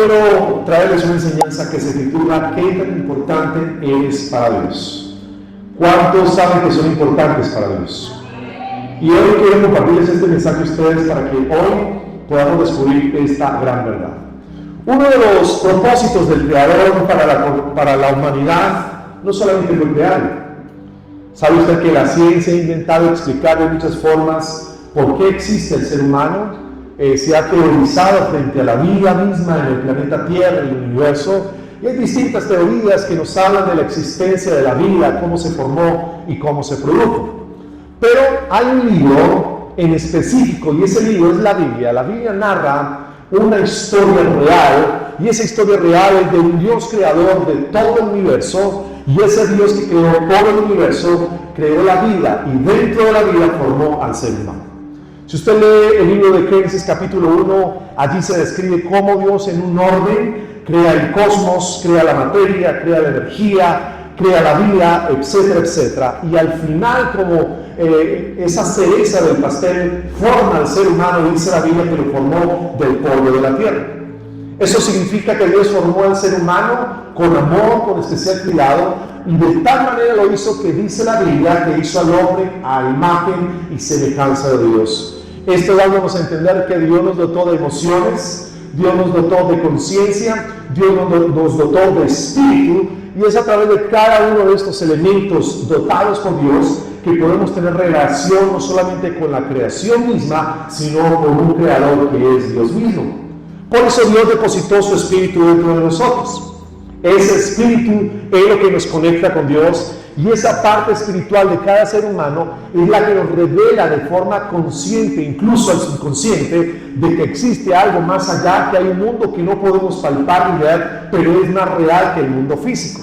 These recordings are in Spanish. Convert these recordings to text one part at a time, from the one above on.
quiero traerles una enseñanza que se titula ¿Qué tan importante eres para Dios? ¿Cuántos saben que son importantes para Dios? Y hoy quiero compartirles este mensaje a ustedes para que hoy podamos descubrir esta gran verdad. Uno de los propósitos del Creador para la humanidad no solamente fue crear. ¿Sabe usted que la ciencia ha intentado explicar de muchas formas por qué existe el ser humano? Se ha teorizado frente a la vida misma en el planeta Tierra y el universo. Y hay distintas teorías que nos hablan de la existencia de la vida, cómo se formó y cómo se produjo. Pero hay un libro en específico, y ese libro es la Biblia. La Biblia narra una historia real, y esa historia real es de un Dios creador de todo el universo, y ese Dios que creó todo el universo, creó la vida, y dentro de la vida formó al ser humano. Si usted lee el libro de Génesis capítulo 1, allí se describe cómo Dios en un orden crea el cosmos, crea la materia, crea la energía, crea la vida, etcétera, etcétera. Y al final, como esa cereza del pastel, forma al ser humano, dice la Biblia que lo formó del polvo de la tierra. Eso significa que Dios formó al ser humano con amor, con especial cuidado, y de tal manera lo hizo que dice la Biblia que hizo al hombre a imagen y semejanza de Dios. Esto dándonos a entender que Dios nos dotó de emociones, Dios nos dotó de conciencia, Dios nos dotó de espíritu, y es a través de cada uno de estos elementos dotados por Dios que podemos tener relación no solamente con la creación misma, sino con un creador que es Dios mismo. Por eso Dios depositó su espíritu dentro de nosotros. Ese espíritu es lo que nos conecta con Dios, y esa parte espiritual de cada ser humano es la que nos revela de forma consciente, incluso al subconsciente, de que existe algo más allá, que hay un mundo que no podemos palpar ni ver, pero es más real que el mundo físico.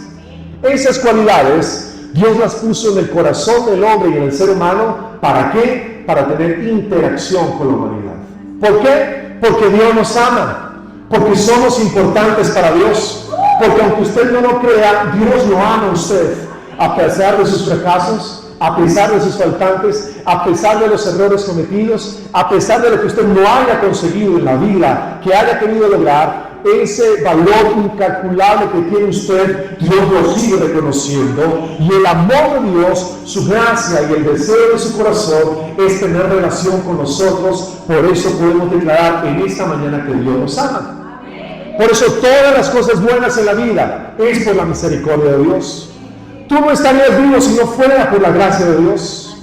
Esas cualidades Dios las puso en el corazón del hombre y en el ser humano. ¿Para qué? Para tener interacción con la humanidad. ¿Por qué? Porque Dios nos ama, porque somos importantes para Dios, porque aunque usted no lo crea, Dios lo ama a usted, a pesar de sus fracasos, a pesar de sus faltantes, a pesar de los errores cometidos, a pesar de lo que usted no haya conseguido en la vida, que haya querido lograr. Ese valor incalculable que tiene usted, Dios lo sigue reconociendo, y el amor de Dios, su gracia y el deseo de su corazón es tener relación con nosotros. Por eso podemos declarar en esta mañana que Dios nos ama. Por eso todas las cosas buenas en la vida es por la misericordia de Dios. Tú no estarías vivo si no fuera por la gracia de Dios.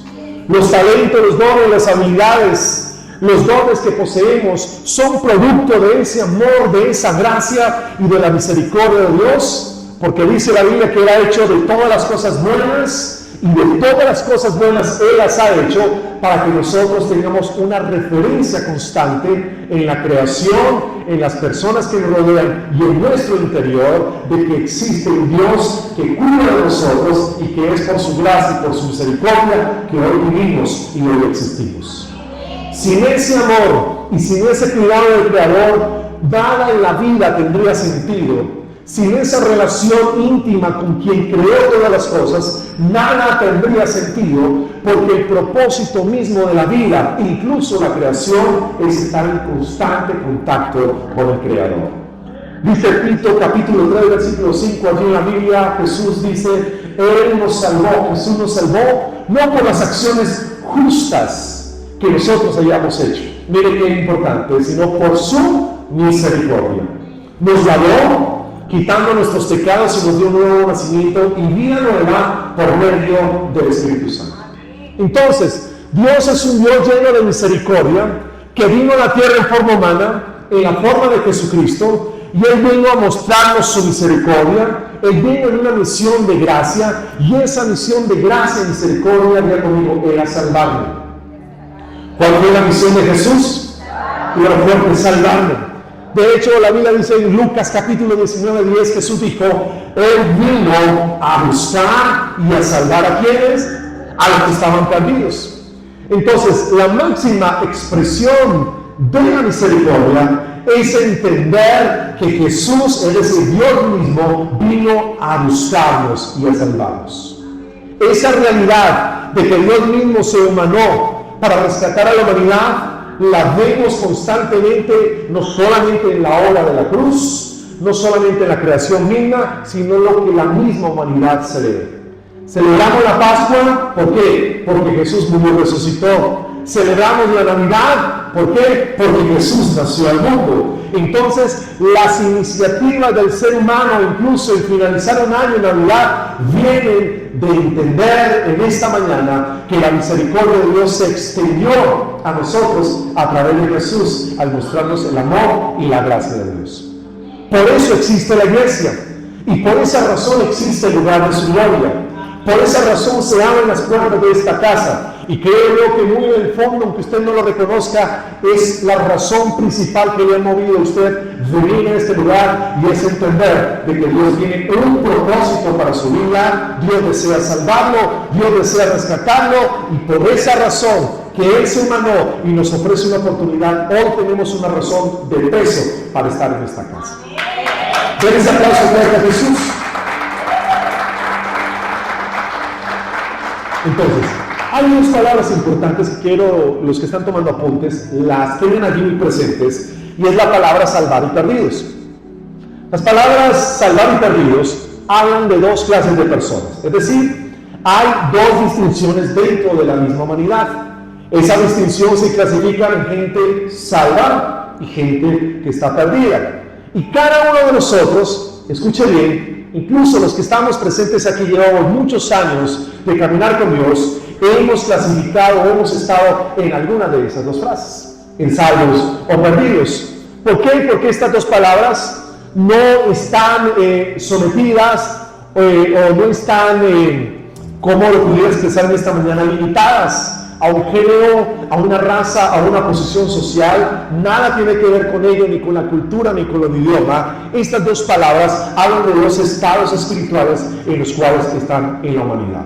Los talentos, los dones, las habilidades, los dones que poseemos son producto de ese amor, de esa gracia y de la misericordia de Dios, porque dice la Biblia que Él ha hecho de todas las cosas buenas, y de todas las cosas buenas Él las ha hecho para que nosotros tengamos una referencia constante en la creación, en las personas que nos rodean y en nuestro interior, de que existe un Dios que cuida de nosotros y que es por su gracia y por su misericordia que hoy vivimos y hoy existimos. Sin ese amor y sin ese cuidado del Creador, nada en la vida tendría sentido. Sin esa relación íntima con quien creó todas las cosas, nada tendría sentido, porque el propósito mismo de la vida, incluso la creación, es estar en constante contacto con el Creador. Dice Tito capítulo 3, versículo 5, allí en la Biblia, Jesús dice, Él nos salvó, Jesús nos salvó, no por las acciones justas que nosotros hayamos hecho, miren qué importante, sino por su misericordia. Nos lavó, quitando nuestros pecados, y nos dio un nuevo nacimiento y vida nueva por medio del Espíritu Santo. Entonces, Dios es un Dios lleno de misericordia, que vino a la tierra en forma humana, en la forma de Jesucristo, y Él vino a mostrarnos su misericordia. Él vino en una misión de gracia, y esa misión de gracia y misericordia, diga conmigo, era salvarme. ¿Cuál fue la misión de Jesús? Era fuerte, salvarme. De hecho, la Biblia dice en Lucas capítulo 19:10, Jesús dijo, Él vino a buscar y a salvar a quienes, a los que estaban perdidos. Entonces, la máxima expresión de la misericordia es entender que Jesús, es decir, Dios mismo, vino a buscarnos y a salvarnos. Esa realidad de que Dios mismo se humanó para rescatar a la humanidad la vemos constantemente, no solamente en la obra de la cruz, no solamente en la creación misma, sino lo que la misma humanidad celebra. Celebramos la Pascua, ¿por qué? Porque Jesús murió y resucitó. Celebramos la Navidad, ¿por qué? Porque Jesús nació al mundo. Entonces, las iniciativas del ser humano, incluso en finalizar un año en Navidad, vienen de entender en esta mañana que la misericordia de Dios se extendió a nosotros a través de Jesús, al mostrarnos el amor y la gracia de Dios. Por eso existe la iglesia, y por esa razón existe el lugar de su gloria. Por esa razón se abren las puertas de esta casa. Y creo yo que muy en el fondo, aunque usted no lo reconozca, es la razón principal que le ha movido a usted venir a este lugar, y es entender de que Dios tiene un propósito para su vida. Dios desea salvarlo, Dios desea rescatarlo, y por esa razón que Él se humanó y nos ofrece una oportunidad, hoy tenemos una razón de peso para estar en esta casa. Den ese aplauso a Jesús. Entonces, hay unas palabras importantes que quiero, los que están tomando apuntes, las tienen allí muy presentes, y es la palabra salvar y perdidos. Las palabras salvar y perdidos hablan de dos clases de personas, es decir, hay dos distinciones dentro de la misma humanidad. Esa distinción se clasifica en gente salva y gente que está perdida. Y cada uno de nosotros, escuche bien, incluso los que estamos presentes aquí, llevamos muchos años de caminar con Dios, hemos clasificado, hemos estado en alguna de esas dos frases, en salvos o perdidos. ¿Por qué? Porque estas dos palabras no están sometidas o no están, como lo pudiera expresar en esta mañana, limitadas a un género, a una raza, a una posición social. Nada tiene que ver con ello, ni con la cultura, ni con el idioma. Estas dos palabras hablan de los estados espirituales en los cuales están en la humanidad.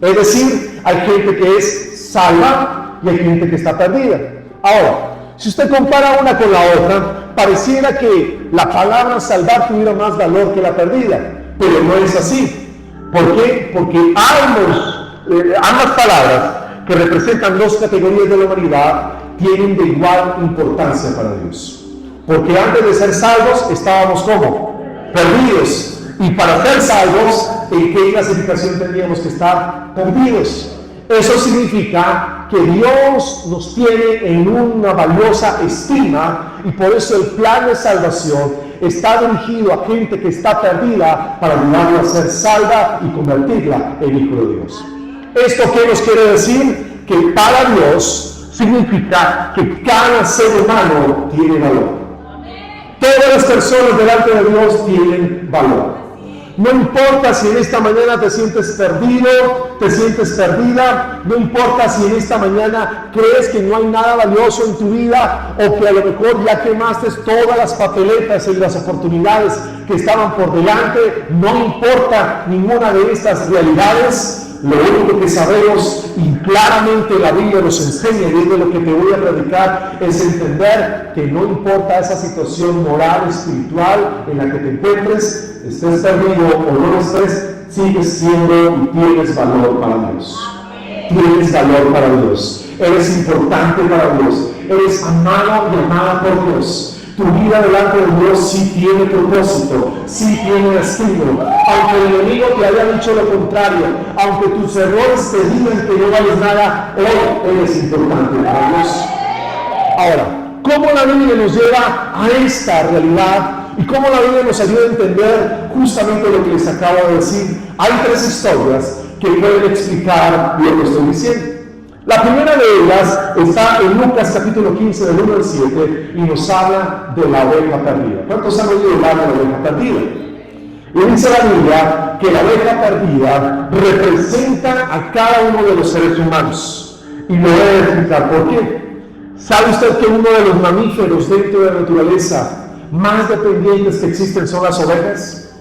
Es decir, hay gente que es salva y hay gente que está perdida. Ahora, si usted compara una con la otra, pareciera que la palabra salvar tuviera más valor que la perdida, pero no es así. ¿Por qué? Porque ambas palabras, que representan dos categorías de la humanidad, tienen de igual importancia para Dios. Porque antes de ser salvos estábamos como perdidos, y para ser salvos, ¿en qué clasificación tendríamos que estar? Perdidos. Eso significa que Dios nos tiene en una valiosa estima, y por eso el plan de salvación está dirigido a gente que está perdida para ayudarla a ser salva y convertirla en hijo de Dios. ¿Esto qué nos quiere decir? Que para Dios significa que cada ser humano tiene valor. Todas las personas delante de Dios tienen valor. No importa si en esta mañana te sientes perdido, te sientes perdida, no importa si en esta mañana crees que no hay nada valioso en tu vida, o que a lo mejor ya quemaste todas las papeletas y las oportunidades que estaban por delante, no importa ninguna de estas realidades. Lo único que sabemos, y claramente la Biblia nos enseña, y es de lo que te voy a predicar, es entender que no importa esa situación moral, espiritual en la que te encuentres, estés perdido o no lo estés, sigues siendo y tienes valor para Dios. Tienes valor para Dios. Eres importante para Dios. Eres amado y amada por Dios. Tu vida delante de Dios sí tiene propósito, sí tiene destino. Aunque el enemigo te haya dicho lo contrario, aunque tus errores te digan que no vales nada, hoy eres importante para Dios. Ahora, ¿cómo la Biblia nos lleva a esta realidad? ¿Y cómo la Biblia nos ayuda a entender justamente lo que les acabo de decir? Hay tres historias que pueden explicar lo que estoy diciendo. La primera de ellas está en Lucas capítulo 15 del 1 al 7 y nos habla de la oveja perdida. ¿Cuántos han oído hablar de la oveja perdida? Y dice la Biblia que la oveja perdida representa a cada uno de los seres humanos. Y lo voy a explicar por qué. ¿Sabe usted que uno de los mamíferos dentro de la naturaleza más dependientes que existen son las ovejas?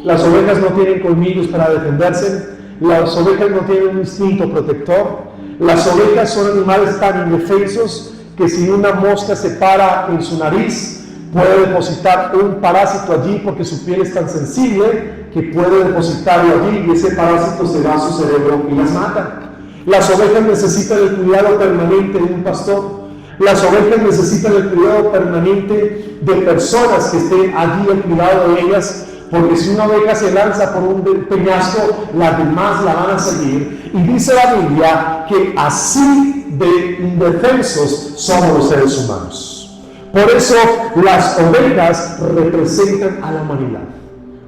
Las ovejas no tienen colmillos para defenderse. Las ovejas no tienen un instinto protector. Las ovejas son animales tan indefensos que si una mosca se para en su nariz, puede depositar un parásito allí, porque su piel es tan sensible que puede depositarlo allí, y ese parásito se va a su cerebro y las mata. Las ovejas necesitan el cuidado permanente de un pastor. Las ovejas necesitan el cuidado permanente de personas que estén allí al cuidado de ellas, porque si una oveja se lanza por un peñasco, las demás la van a seguir. Y dice la Biblia que así de indefensos somos los seres humanos. Por eso las ovejas representan a la humanidad.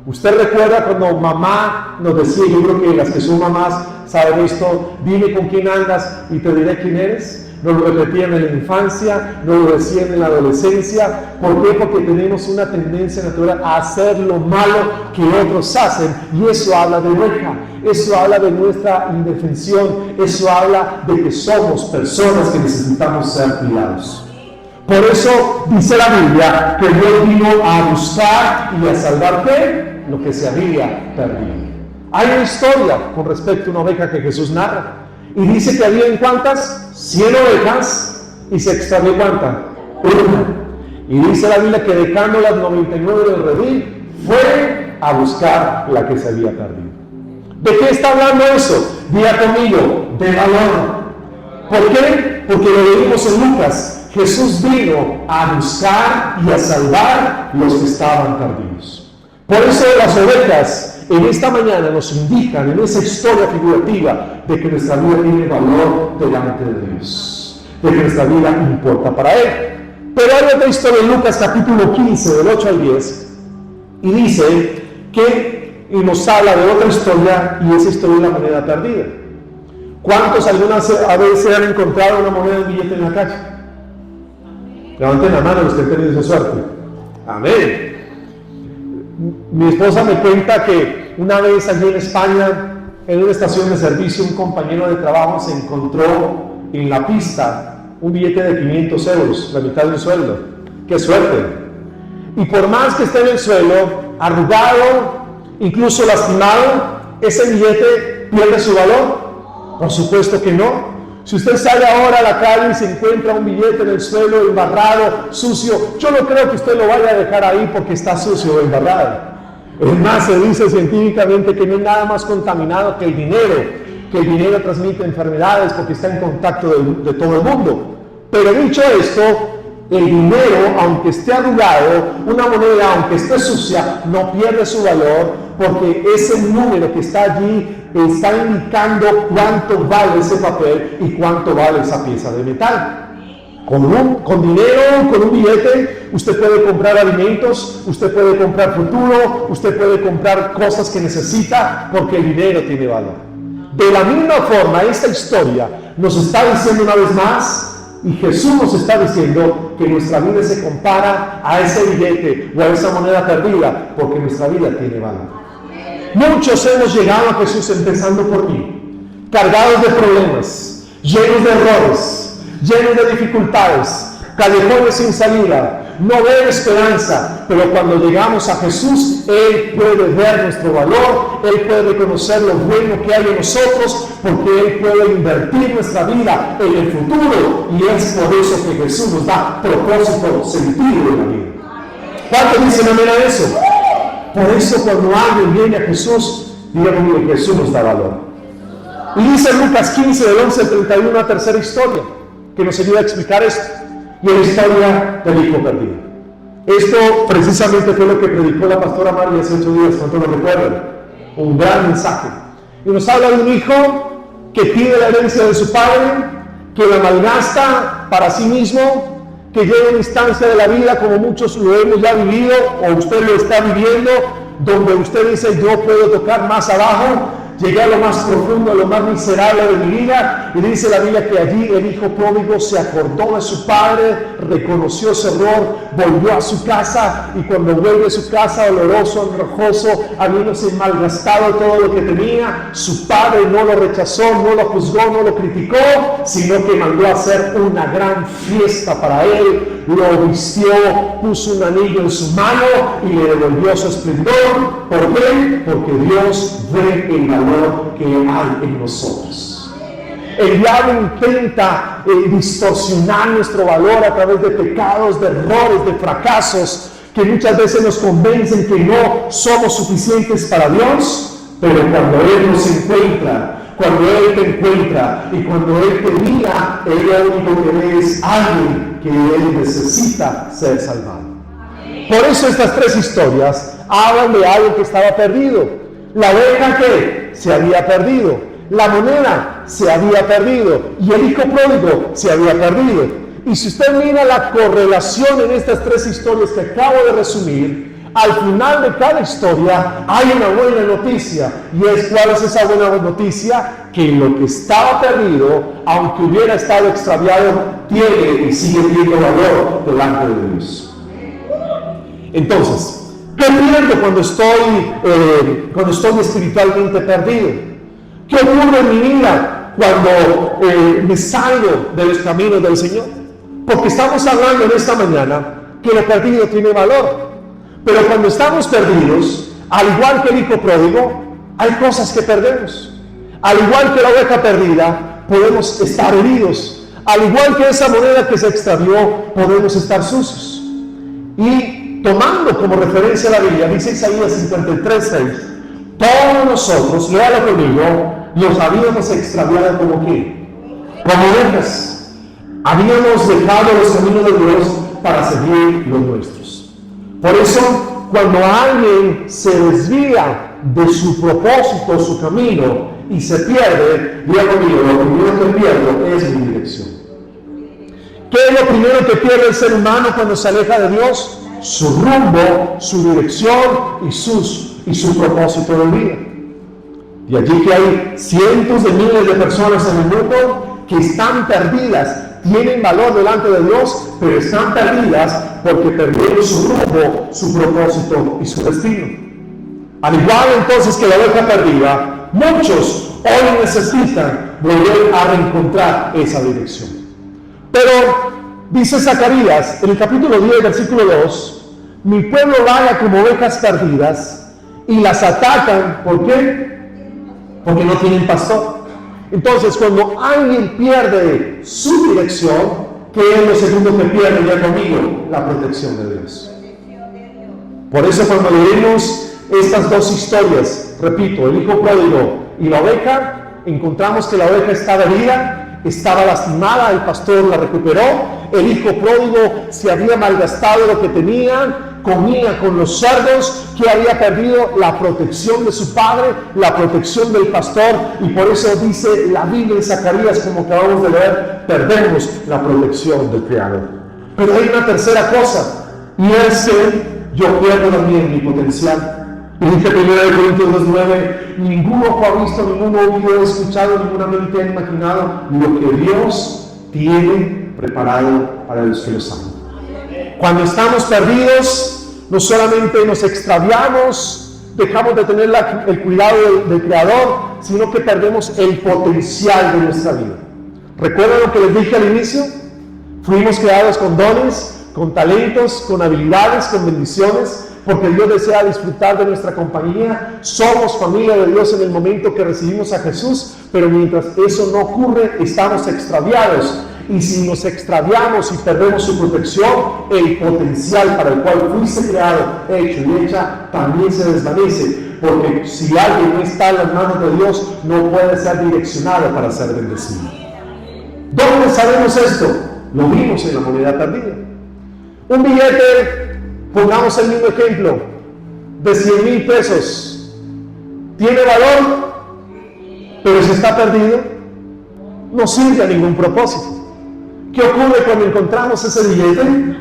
Usted recuerda cuando mamá nos decía, yo creo que las que son mamás saben esto, dime con quién andas y te diré quién eres. Nos lo repetían en la infancia, nos lo decían en la adolescencia. ¿Por qué? Porque tenemos una tendencia natural a hacer lo malo que otros hacen. Y eso habla de oveja, eso habla de nuestra indefensión, eso habla de que somos personas que necesitamos ser cuidados. Por eso dice la Biblia que Dios vino a buscar y a salvar ¿qué? Lo que se había perdido. Hay una historia con respecto a una oveja que Jesús narra. Y dice que había en cuántas? 100 ovejas. Y se extravió ¿cuánta? Una. Y dice la Biblia que dejando las 99 del redil, fue a buscar la que se había perdido. ¿De qué está hablando eso? Diga conmigo, de valor. ¿Por qué? Porque lo leímos en Lucas. Jesús vino a buscar y a salvar los que estaban perdidos. Por eso las ovejas en esta mañana nos indican en esa historia figurativa de que nuestra vida tiene valor delante de Dios, de que nuestra vida importa para Él. Pero hay otra historia en Lucas capítulo 15 del 8 al 10 y dice que nos habla de otra historia, y esa historia es la moneda perdida. ¿Cuántos algunas veces han encontrado una moneda de billete en la calle? Levanten la mano los que han tenido esa suerte. Amén. Mi esposa me cuenta que una vez allí en España, en una estación de servicio, un compañero de trabajo se encontró en la pista un billete de 500 euros, la mitad de un sueldo. ¡Qué suerte! Y por más que esté en el suelo, arrugado, incluso lastimado, ¿ese billete pierde su valor? Por supuesto que no. Si usted sale ahora a la calle y se encuentra un billete en el suelo embarrado, sucio, yo no creo que usted lo vaya a dejar ahí porque está sucio o embarrado. Es más, se dice científicamente que no hay nada más contaminado que el dinero transmite enfermedades porque está en contacto de todo el mundo. Pero dicho esto, el dinero, aunque esté arrugado, una moneda, aunque esté sucia, no pierde su valor, porque ese número que está allí está indicando cuánto vale ese papel y cuánto vale esa pieza de metal. Con dinero, con un billete, usted puede comprar alimentos, usted puede comprar futuro, usted puede comprar cosas que necesita, porque el dinero tiene valor. De la misma forma, esta historia nos está diciendo una vez más, y Jesús nos está diciendo que nuestra vida se compara a ese billete o a esa moneda perdida, porque nuestra vida tiene valor. Muchos hemos llegado a Jesús, empezando por mí, cargados de problemas, llenos de errores, llenos de dificultades, callejones sin salida, no ver esperanza, pero cuando llegamos a Jesús, Él puede ver nuestro valor, Él puede reconocer lo bueno que hay en nosotros, porque Él puede invertir nuestra vida en el futuro, y es por eso que Jesús nos da propósito, sentido en la vida. ¿Cuántos dicen amén a eso? Por eso cuando alguien viene a Jesús, díganme que Jesús nos da valor. Y dice Lucas 15, del 11 al 31, una tercera historia, que nos ayuda a explicar esto. Y la historia del hijo perdido. Esto precisamente fue lo que predicó la pastora María hace 8 días, ¿cuánto lo recuerdan? Un gran mensaje. Y nos habla de un hijo que pide la herencia de su padre, que la malgasta para sí mismo, que llega a una instancia de la vida como muchos lo hemos ya vivido, o usted lo está viviendo, donde usted dice, yo puedo tocar más abajo, llegué a lo más profundo, a lo más miserable de mi vida, y dice la Biblia que allí el hijo pródigo se acordó de su padre, reconoció ese error, volvió a su casa, y cuando vuelve a su casa, oloroso, andrajoso, habiéndose malgastado todo lo que tenía, su padre no lo rechazó, no lo juzgó, no lo criticó, sino que mandó a hacer una gran fiesta para él, lo vistió, puso un anillo en su mano y le devolvió su esplendor. ¿Por qué? Porque Dios ve el valor que hay en nosotros. El diablo intenta distorsionar nuestro valor a través de pecados, de errores, de fracasos, que muchas veces nos convencen que no somos suficientes para Dios, pero cuando Él nos encuentra, Cuando Él te encuentra y cuando Él te mira, Él lo único que ve es alguien que Él necesita ser salvado. Por eso estas tres historias hablan de algo que estaba perdido. La oveja que se había perdido, la moneda se había perdido y el hijo pródigo se había perdido. Y si usted mira la correlación en estas tres historias que acabo de resumir, al final de cada historia hay una buena noticia. ¿Y es cuál es esa buena noticia? Que lo que estaba perdido, aunque hubiera estado extraviado, tiene y sigue teniendo valor delante de Dios. Entonces, ¿qué pierdo cuando estoy espiritualmente perdido? ¿Qué ocurre en mi vida cuando me salgo de los caminos del Señor? Porque estamos hablando en esta mañana que lo perdido tiene valor. Pero cuando estamos perdidos, al igual que el hijo pródigo, hay cosas que perdemos. Al igual que la oveja perdida, podemos estar heridos. Al igual que esa moneda que se extravió, podemos estar sucios. Y tomando como referencia la Biblia, dice Isaías 53:6, todos nosotros, léalo conmigo, nos habíamos extraviado como ¿qué? Como ovejas. Habíamos dejado los caminos de Dios para seguir los nuestros. Por eso, cuando alguien se desvía de su propósito, su camino, y se pierde, diga conmigo, lo primero que pierdo es mi dirección. ¿Qué es lo primero que pierde el ser humano cuando se aleja de Dios? Su rumbo, su dirección y su propósito de vida. Y allí que hay cientos de miles de personas en el mundo que están perdidas, tienen valor delante de Dios, pero están perdidas porque perdieron su rumbo, su propósito y su destino. Al igual entonces que la oveja perdida, muchos hoy necesitan volver a reencontrar esa dirección. Pero dice Zacarías en el capítulo 10, versículo 2, mi pueblo vaga como ovejas perdidas y las atacan. ¿Por qué? Porque no tienen pastor. Entonces, cuando alguien pierde su dirección, ¿qué es lo segundo que pierde? Ya conmigo, la protección de Dios. Por eso cuando leemos estas dos historias, repito, el hijo pródigo y la oveja, encontramos que la oveja estaba herida, estaba lastimada, el pastor la recuperó, el hijo pródigo se había malgastado lo que tenía, comía con los cerdos, que había perdido la protección de su padre, la protección del pastor, y por eso dice la Biblia en Zacarías, como acabamos de leer, perdemos la protección del Creador. Pero hay una tercera cosa, y es que yo pierdo también mi potencial. Y dice 1 Corintios 2:9, ningún ojo ha visto, ningún oído ha escuchado, ninguna mente ha imaginado lo que Dios tiene preparado para los que los aman. Cuando estamos perdidos, no solamente nos extraviamos, dejamos de tener el cuidado del Creador, sino que perdemos el potencial de nuestra vida. ¿Recuerdan lo que les dije al inicio? Fuimos creados con dones, con talentos, con habilidades, con bendiciones, porque Dios desea disfrutar de nuestra compañía. Somos familia de Dios en el momento que recibimos a Jesús, pero mientras eso no ocurre, estamos extraviados. Y si nos extraviamos y perdemos su protección, el potencial para el cual fuiste creado, hecho y hecha, también se desvanece. Porque si alguien no está en las manos de Dios, no puede ser direccionado para ser bendecido. ¿Dónde sabemos esto? Lo vimos en la moneda perdida. Un billete, pongamos el mismo ejemplo, de 100,000 pesos, tiene valor, pero si está perdido, no sirve a ningún propósito. ¿Qué ocurre cuando encontramos ese billete?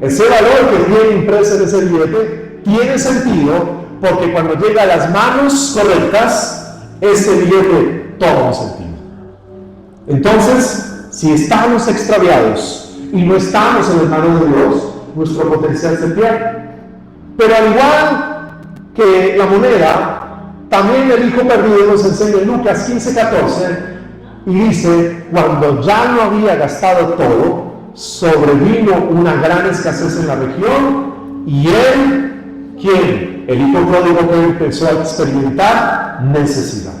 Ese valor que tiene impreso en ese billete tiene sentido, porque cuando llega a las manos correctas, ese billete toma sentido. Entonces, si estamos extraviados y no estamos en las manos de Dios, nuestro potencial se pierde. Pero al igual que la moneda, también el hijo perdido nos enseña en Lucas 15:14, y dice, cuando ya no había gastado todo, sobrevino una gran escasez en la región, y él, ¿quién? El hijo pródigo, que empezó a experimentar necesidad.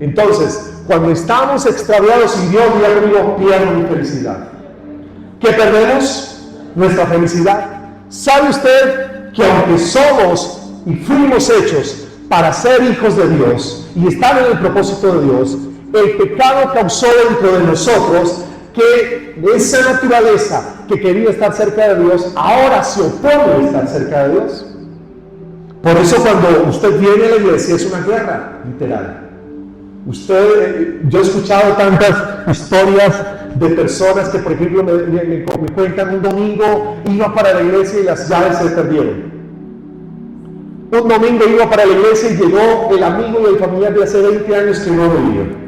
Entonces, cuando estamos extraviados y Dios, ya conmigo, pierdo mi felicidad. ¿Qué perdemos? Nuestra felicidad. ¿Sabe usted que aunque somos y fuimos hechos para ser hijos de Dios y estar en el propósito de Dios, el pecado causó dentro de nosotros que esa naturaleza que quería estar cerca de Dios, ahora se opone a estar cerca de Dios. Por eso cuando usted viene a la iglesia es una guerra, literal. Yo he escuchado tantas historias de personas que, por ejemplo, me cuentan un domingo iba para la iglesia y las llaves se perdieron. Un domingo iba para la iglesia y llegó el amigo y el familiar de hace 20 años que no veía.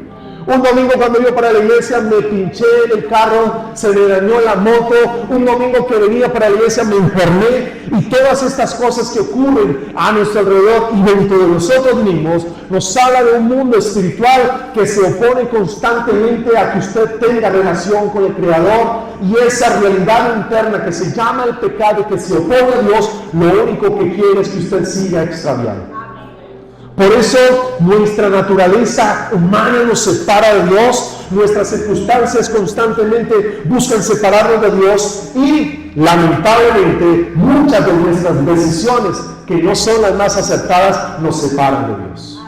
Un domingo cuando iba para la iglesia me pinché en el carro, se me dañó la moto. Un domingo que venía para la iglesia me enfermé. Y todas estas cosas que ocurren a nuestro alrededor y dentro de nosotros mismos nos habla de un mundo espiritual que se opone constantemente a que usted tenga relación con el Creador. Y esa realidad interna que se llama el pecado y que se opone a Dios, lo único que quiere es que usted siga extraviado. Por eso nuestra naturaleza humana nos separa de Dios, nuestras circunstancias constantemente buscan separarnos de Dios y lamentablemente muchas de nuestras decisiones que no son las más acertadas nos separan de Dios.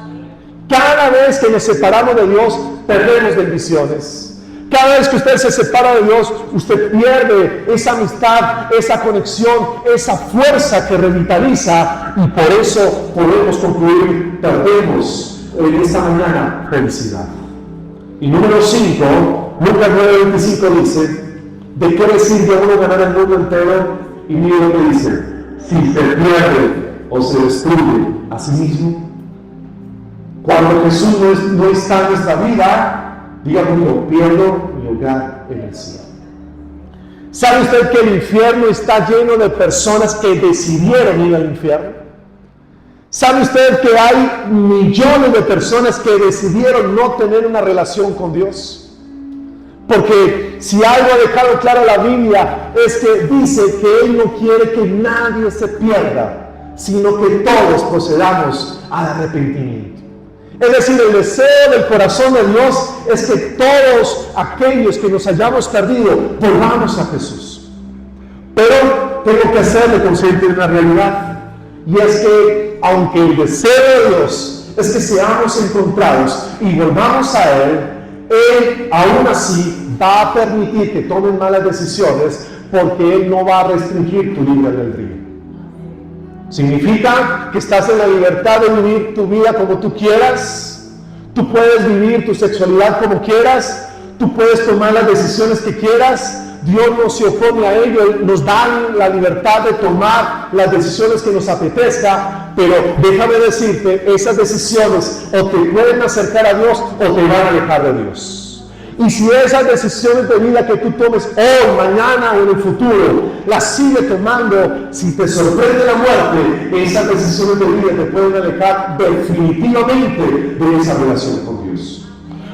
Cada vez que nos separamos de Dios perdemos bendiciones. Cada vez que usted se separa de Dios, usted pierde esa amistad, esa conexión, esa fuerza que revitaliza y por eso podemos concluir, perdemos en esta mañana felicidad. Y número 5, Lucas 9:25 dice, ¿de qué le sirve a uno ganar el mundo entero? Y mire lo que dice, si se pierde o se destruye a sí mismo. Cuando Jesús no está en nuestra vida, diga conmigo, pierdo mi hogar en el cielo. ¿Sabe usted que el infierno está lleno de personas que decidieron ir al infierno? ¿Sabe usted que hay millones de personas que decidieron no tener una relación con Dios? Porque si algo ha dejado claro la Biblia es que dice que Él no quiere que nadie se pierda, sino que todos procedamos al arrepentimiento. Es decir, el deseo del corazón de Dios es que todos aquellos que nos hayamos perdido volvamos a Jesús. Pero tengo que hacerle consciente de una realidad, y es que aunque el deseo de Dios es que seamos encontrados y volvamos a Él, Él aún así va a permitir que tomen malas decisiones porque Él no va a restringir tu libre albedrío. Significa que estás en la libertad de vivir tu vida como tú quieras. Tú puedes vivir tu sexualidad como quieras. Tú puedes tomar las decisiones que quieras. Dios no se opone a ello. Él nos da la libertad de tomar las decisiones que nos apetezca. Pero déjame decirte, esas decisiones o te pueden acercar a Dios o te van a alejar de Dios. Y si esas decisiones de vida que tú tomes hoy, mañana o en el futuro, las sigue tomando, si te sorprende la muerte, esas decisiones de vida te pueden alejar definitivamente de esa relación con Dios.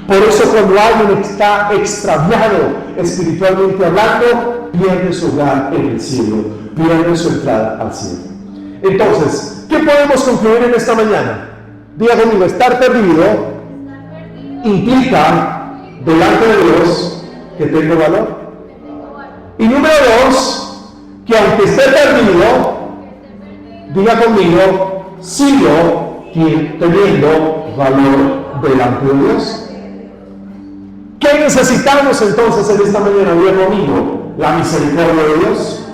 Por eso cuando alguien está extraviado espiritualmente hablando, pierde su hogar en el cielo, pierde su entrada al cielo. Entonces, ¿qué podemos concluir en esta mañana? Diga conmigo, estar perdido implica delante de Dios que tengo valor. Y número 2, que aunque esté perdido, diga conmigo, sigo teniendo valor delante de Dios. ¿Qué necesitamos entonces en esta mañana, diga conmigo? La misericordia de Dios.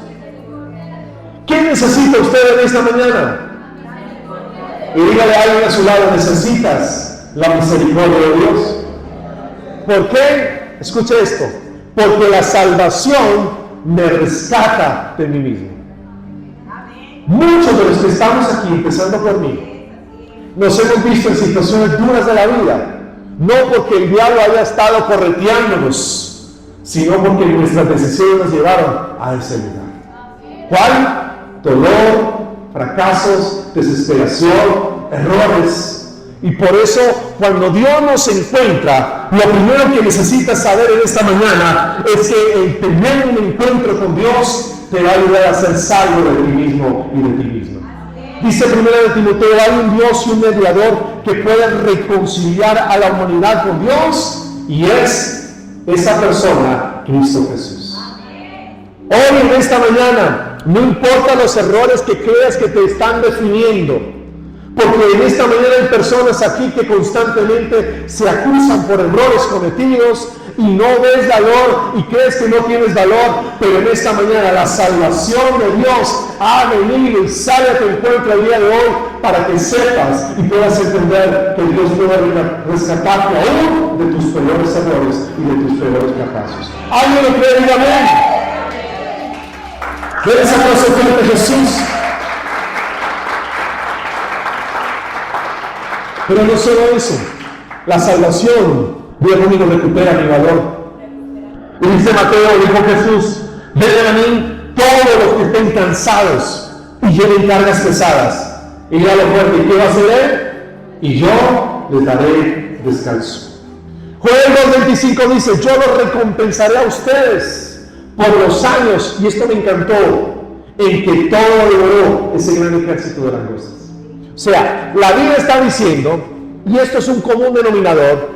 ¿Qué necesita usted en esta mañana? Y dígale a alguien a su lado, necesitas la misericordia de Dios. ¿Por qué? Escuche esto. Porque la salvación me rescata de mí mismo. Muchos de los que estamos aquí, empezando por mí, nos hemos visto en situaciones duras de la vida. No porque el diablo haya estado correteándonos, sino porque nuestras decisiones nos llevaron a ese lugar. ¿Cuál? Dolor, fracasos, desesperación, errores. Y por eso, cuando Dios nos encuentra, lo primero que necesitas saber en esta mañana es que el tener un encuentro con Dios te va a ayudar a ser salvo de ti mismo y de ti mismo. Dice 1 Timoteo, hay un Dios y un mediador que puede reconciliar a la humanidad con Dios, y es esa persona, Cristo Jesús. Hoy en esta mañana, no importa los errores que creas que te están definiendo, Porque en esta mañana hay personas aquí que constantemente se acusan por errores cometidos y no ves valor y crees que no tienes valor, pero en esta mañana la salvación de Dios ha venido y sale a tu encuentro el día de hoy para que sepas y puedas entender que Dios puede rescatarte aún de tus peores errores y de tus peores fracasos. ¿Alguien lo cree? Diga amén. ¿Ven esa cosa fuerte de Jesús? Pero no solo eso, la salvación, Dios conmigo, recupera mi valor. Y dice Mateo, dijo Jesús, vengan a mí todos los que estén cansados y lleven cargas pesadas. Y ya lo fuerte, ¿y qué va a hacer él? Y yo les daré descanso. Joel 2:25 dice, yo los recompensaré a ustedes por los años, y esto me encantó, en que todo devoró ese gran ejército de langostas. O sea, la Biblia está diciendo, y esto es un común denominador,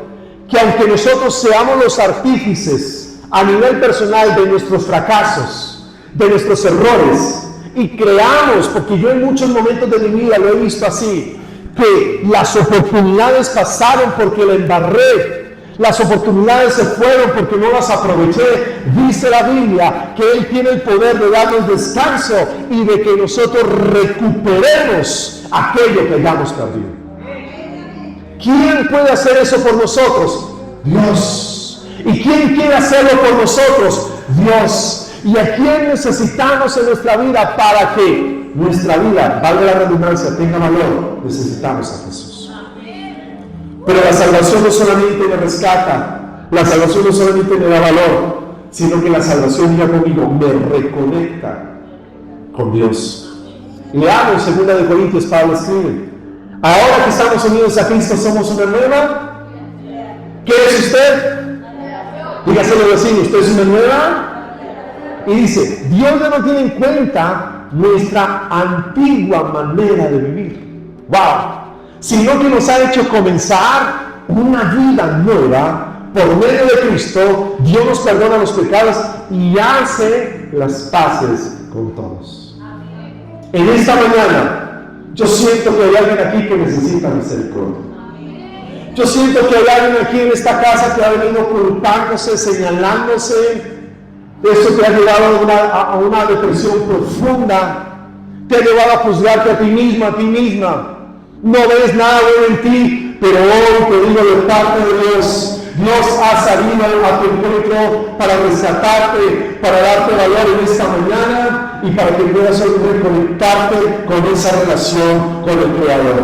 que aunque nosotros seamos los artífices a nivel personal de nuestros fracasos, de nuestros errores, y creamos, porque yo en muchos momentos de mi vida lo he visto así, que las oportunidades pasaron porque la embarré, las oportunidades se fueron porque no las aproveché. Dice la Biblia que Él tiene el poder de darnos descanso y de que nosotros recuperemos aquello que hayamos perdido. ¿Quién puede hacer eso por nosotros? Dios. ¿Y quién quiere hacerlo por nosotros? Dios. ¿Y a quién necesitamos en nuestra vida para que nuestra vida, valga la redundancia, tenga valor? Necesitamos a Jesús. Pero la salvación no solamente me rescata, la salvación no solamente me da valor, sino que la salvación, diga conmigo, me reconecta con Dios. Leamos 2 de Corintios, Pablo escribe, ahora que estamos unidos a Cristo, somos una nueva. ¿Qué es usted? Dígaselo al vecino, ¿usted es una nueva? Y dice, Dios ya no tiene en cuenta nuestra antigua manera de vivir. ¡Wow! Sino que nos ha hecho comenzar una vida nueva por medio de Cristo. Dios nos perdona los pecados y hace las paces con todos. En esta mañana, yo siento que hay alguien aquí que necesita misericordia. Yo siento que hay alguien aquí en esta casa que ha venido culpándose, señalándose. Eso te ha llevado a una depresión profunda. Te ha llevado a juzgarte a ti mismo, a ti misma. No ves nada bueno en ti, pero hoy te digo de parte de Dios, Dios ha salido a tu encuentro para rescatarte, para darte valor en esta mañana y para que puedas hoy reconectarte con esa relación con el Creador.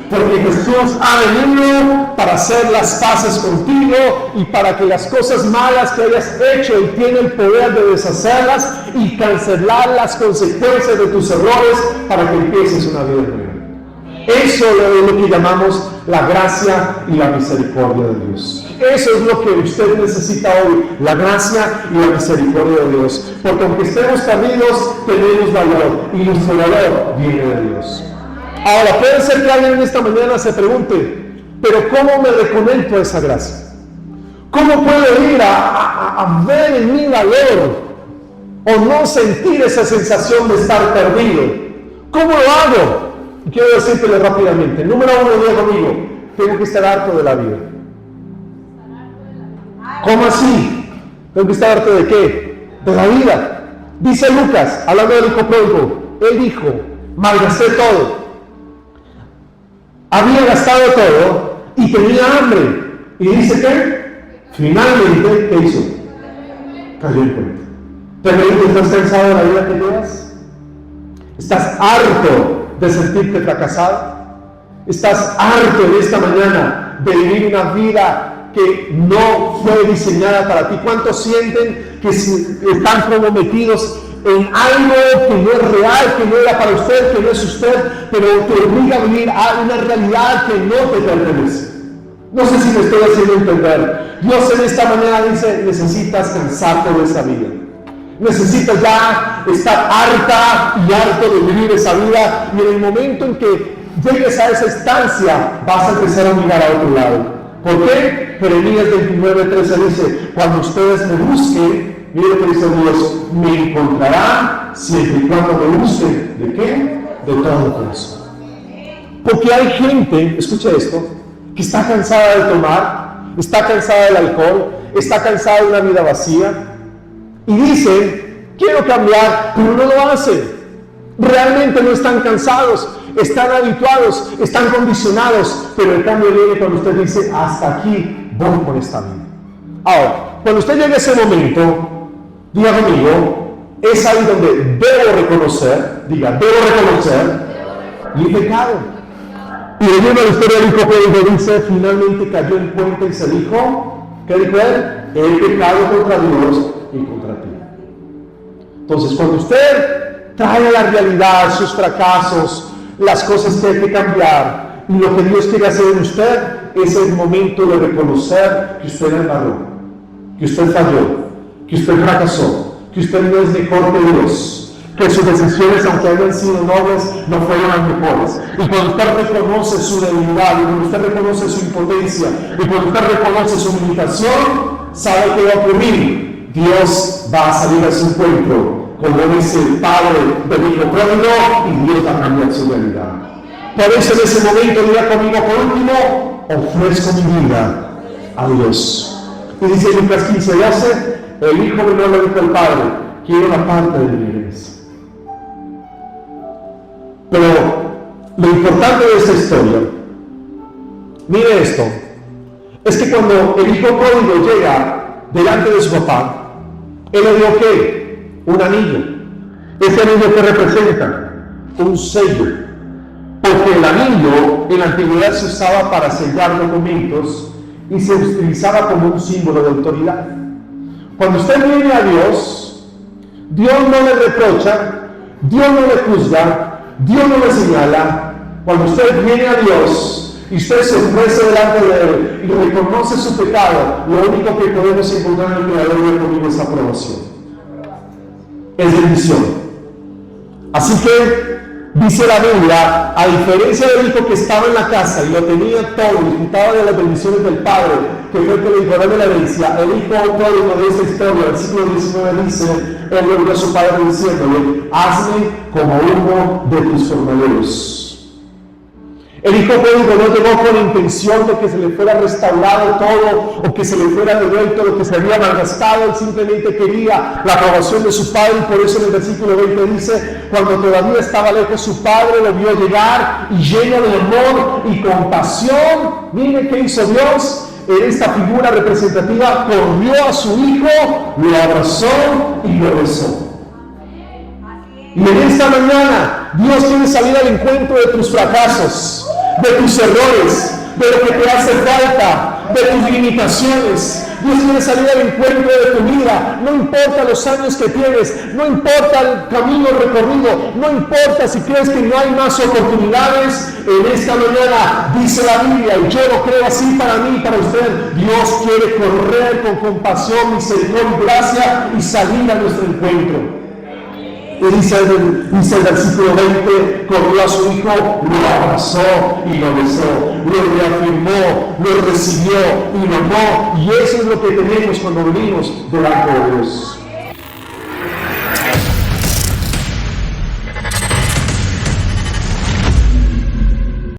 Porque Jesús ha venido para hacer las paces contigo y para que las cosas malas que hayas hecho, Él tiene el poder de deshacerlas y cancelar las consecuencias de tus errores para que empieces una vida nueva. Eso es lo que llamamos la gracia y la misericordia de Dios. Eso es lo que usted necesita hoy, la gracia y la misericordia de Dios. Porque aunque estemos perdidos, tenemos valor y nuestro valor viene de Dios. Ahora, puede ser que alguien en esta mañana se pregunte, pero ¿cómo me reconecto a esa gracia? ¿Cómo puedo ir a ver en mi valor o no sentir esa sensación de estar perdido? ¿Cómo lo hago? Y quiero decírtelo rápidamente. Número uno, diga conmigo, tengo que estar harto de la vida. ¿Cómo así? ¿Tengo que estar harto de qué? De la vida. Dice Lucas, hablando del hijo pródigo, él dijo, malgasté todo. Había gastado todo y tenía hambre. Y dice que, finalmente, ¿qué hizo? Cayó en cuenta. ¿Te pregunto, estás cansado de la vida que llevas? ¿Estás harto de sentirte fracasado? ¿Estás harto en esta mañana de vivir una vida que no fue diseñada para ti? ¿Cuántos sienten que están como metidos en algo que no es real, que no era para usted, que no es usted, pero te obliga a vivir a una realidad que no te pertenece? No sé si me estoy haciendo entender. Dios en esta mañana dice, necesitas cansarte de esa vida. Necesitas ya estar harta y harto de vivir esa vida, y en el momento en que llegues a esa instancia vas a empezar a mirar a otro lado. ¿Por qué? Jeremías 29:13 dice, cuando ustedes me busquen, mire lo que dice Dios, me encontrarán siempre y cuando me busquen. ¿De qué? De todo corazón. Porque hay gente, escuche esto, que está cansada de tomar, está cansada del alcohol, está cansada de una vida vacía y dicen, quiero cambiar, pero no lo hacen. Realmente no están cansados, están habituados, están condicionados, pero el cambio viene cuando usted dice, hasta aquí voy con esta vida. Ahora, cuando usted llegue a ese momento, diga conmigo, es ahí donde debo reconocer, diga, debo reconocer mi pecado. Y leyendo la historia del hijo pródigo dice, finalmente cayó en cuenta y se dijo, ¿qué dijo él? He pecado contra Dios y contra ti. Entonces, cuando usted trae a la realidad sus fracasos, las cosas que hay que cambiar, y lo que Dios quiere hacer en usted, es el momento de reconocer que usted embarró, que usted falló, que usted fracasó, que usted no es mejor que Dios, que sus decisiones, aunque hayan sido nobles, no fueron las mejores. Y cuando usted reconoce su debilidad, y cuando usted reconoce su impotencia, y cuando usted reconoce su limitación, ¿sabe qué va a ocurrir? Dios va a salir a su encuentro, como dice el padre del hijo pródigo, y Dios va a cambiar su realidad. Por eso en ese momento, diga conmigo por último, ofrezco mi vida a Dios. Y dice Lucas 15:12, el hijo menor le dijo al padre, quiero la parte de mi herencia. Pero lo importante de esta historia, mire esto, es que cuando el hijo pródigo llega delante de su papá, él le dio ¿qué? Un anillo. ¿Ese anillo qué representa? Un sello. Porque el anillo en la antigüedad se usaba para sellar documentos y se utilizaba como un símbolo de autoridad. Cuando usted viene a Dios, Dios no le reprocha, Dios no le juzga, Dios no le señala. Cuando usted viene a Dios y usted se ofrece delante de Él y reconoce su pecado, lo único que podemos encontrar en el Creador de conmigo es aprobación, es bendición. Así que dice la Biblia, a diferencia del hijo que estaba en la casa y lo tenía todo, disfrutaba de las bendiciones del padre, que fue el que le dijo, dame la herencia, el hijo pródigo de esta historia, versículo 19 dice, él le oyó a su padre diciéndole, hazme como uno de tus jornaleros. El hijo pródigo no llegó con la intención de que se le fuera restaurado todo o que se le fuera devuelto lo que se había malgastado. Él simplemente quería la aprobación de su padre, y por eso en el versículo 20 dice, cuando todavía estaba lejos su padre lo vio llegar y lleno de amor y compasión, mire qué hizo Dios. En esta figura representativa corrió a su hijo, lo abrazó y lo besó. Y en esta mañana Dios quiere salir al encuentro de tus fracasos, de tus errores, de lo que te hace falta, de tus limitaciones. Dios quiere salir al encuentro de tu vida. No importa los años que tienes, no importa el camino recorrido, no importa si crees que no hay más oportunidades. En esta mañana dice la Biblia, y yo lo creo así para mí y para usted, Dios quiere correr con compasión, misericordia y gracia y salir a nuestro encuentro. Y dice el versículo 20, corrió a su hijo, lo abrazó y lo besó, lo reafirmó, lo recibió y lo amó. Y eso es lo que tenemos cuando venimos delante de Dios.